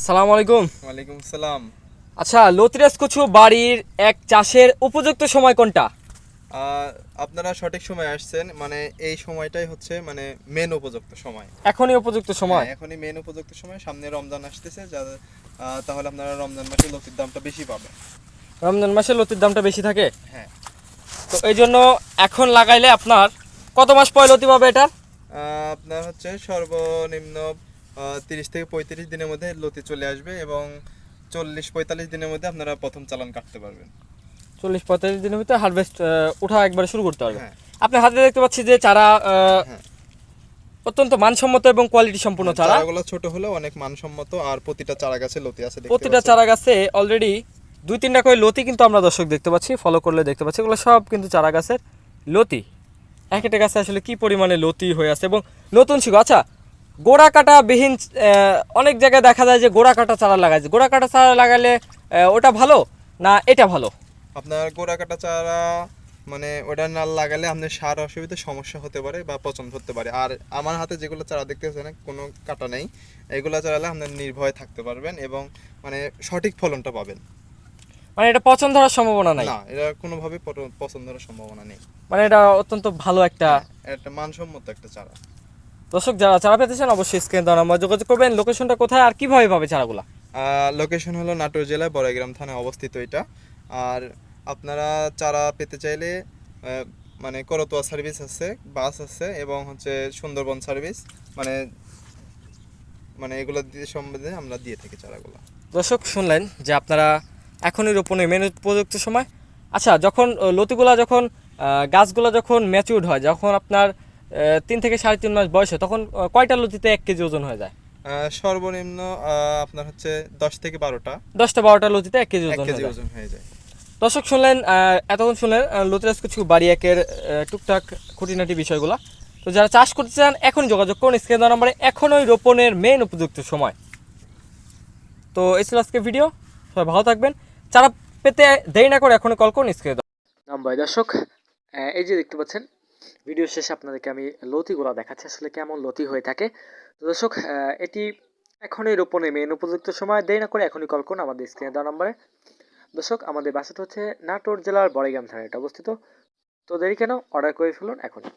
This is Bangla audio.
আসসালামু আলাইকুম। ওয়ালাইকুম আসসালাম। আচ্ছা, লতিরাজ কচু বাড়ির এক চাষের উপযুক্ত সময় কোনটা? আহ, আপনারা সঠিক সময় আসছেন, মানে এই সময়টাই হচ্ছে মানে মেন উপযুক্ত সময়। এখনই উপযুক্ত হ্যাঁ, সময়। এখনই মেন উপযুক্ত সময়। সামনে রমজান আসতেছে, তাহলে আপনারা রমজান মাসে লতির দামটা বেশি পাবেন। রমজান মাসে লতির দামটা বেশি থাকে। হ্যাঁ। তো এই জন্য এখন লাগাইলে আপনার কত মাস পরে লতি পাবে এটা? আপনার হচ্ছে সর্বনিম্ন 30 থেকে 35 দিনের মধ্যে লতি চলে আসবে, এবং 40-45 দিনের মধ্যে আপনারা প্রথম চালান কাটতে পারবেন। 40-45 দিনের ভিতরে হারভেস্ট ওঠা একবারে শুরু করতে পারবে। হ্যাঁ। আপনার হাতে দেখতে পাচ্ছি যে চারা হ্যাঁ। অত্যন্ত মানসম্মত এবং কোয়ালিটি সম্পূর্ণ চারা। চারাগুলো ছোট হলেও অনেক মানসম্মত, আর প্রতিটা চারা গাছে লতি আছে, দেখতে প্রতিটা পাচ্ছেন। চারা গাছে অলরেডি 2-3টা করে লতি কিন্তু আমরা দর্শক দেখতে পাচ্ছি, ফলো করলে দেখতে পাচ্ছি এগুলো সব কিন্তু চারা গাছের লতি। এক একটা গাছে আসলে কি পরিমাণে লতি হয়ে আছে এবং নতুন শিকড়। আচ্ছা, গোড়া কাটা বিহীন অনেক জায়গায় দেখা যায় যে গোড়া কাটা চারা লাগায়, গোড়া কাটা চারা লাগালে ওটা ভালো না এটা ভালো? আপনার গোড়া কাটা চারা মানে ওটা না লাগালে আপনার সার অসুবিধা সমস্যা হতে পারে বা পচন ধরতে পারে। আর আমার হাতে যেগুলো চারা দেখতেছেন কোনো কাটা নেই, এগুলো চারালে আপনার নির্ভয়ে থাকতে পারবেন এবং মানে সঠিক ফলনটা পাবেন। মানে এটা পচন ধরার সম্ভাবনা নাই? না, এটা কোনোভাবে পছন্দ হওয়ার সম্ভাবনা নেই। মানে এটা অত্যন্ত ভালো একটা। হ্যাঁ, একটা মানসম্মত একটা চারা। দর্শক যারা চারা পেতে চান অবশ্যই স্ক্রিনে দেওয়া নাম্বারে যোগাযোগ করবেন। লোকেশনটা কোথায় আর কিভাবে পাবে চারাগুলা? লোকেশন হলো নাটোর জেলায় বড়াইগ্রাম থানায় অবস্থিত এটা। আর আপনারা চারা পেতে চাইলে আহ, মানে করতোয়া সার্ভিস আছে, বাস আছে, এবং হচ্ছে সুন্দরবন সার্ভিস, মানে মানে এগুলো দিয়ে সম্বন্ধে আমরা দিয়ে থাকি চারাগুলো। দর্শক শুনলেন যে আপনারা এখনই রোপণের মেন উপযুক্ত সময়। আচ্ছা, যখন লতিগুলা যখন গাছগুলো যখন ম্যাচিউরড হয়, যখন আপনার 3 থেকে 3.5 মাস বয়স হয়, তখন কয়টা লতিতে 1 কেজি ওজন হয়ে যায়? সর্বনিম্ন আপনার হচ্ছে 10 থেকে 12টা। 10-12টা লতিতে 1 কেজি এক ওজন হয়ে কেজি যায়। ওজন হয়ে যায়। দর্শক শুনলেন, এতক্ষণ শুনলেন লতিরাজ কিছু বাড়ি একের টুকটাক খুঁটিনাটি বিষয়গুলো। তো যারা চাষ করতে চান এখনই যোগাযোগ করুন স্ক্রিনে দেওয়া নম্বরে, এখনই রোপণের মেন উপযুক্ত সময়। তো এই ছিল আজকে ভিডিও। সবাই ভালো থাকবেন। চারা পেতে দেরি না করে এখনই কল করুন স্ক্রিনে দেওয়া নাম্বারে। দর্শক এই যে দেখতে পাচ্ছেন ভিডিও শেষে আপনাদেরকে আমি লতিগুলো দেখাচ্ছি আসলে কেমন লতি হয়ে থাকে। তো দর্শক এটি এখনই রোপণের মেন উপযুক্ত সময়, দেরি না করে এখনই কল করুন আমাদের স্ক্রিনে দেওয়া নম্বরে। দর্শক আমাদের বাসাটা হচ্ছে নাটোর জেলার বড়াইগ্রাম থানায় এটা অবস্থিত। তো দেরি কেন, অর্ডার করে ফেলুন এখনই।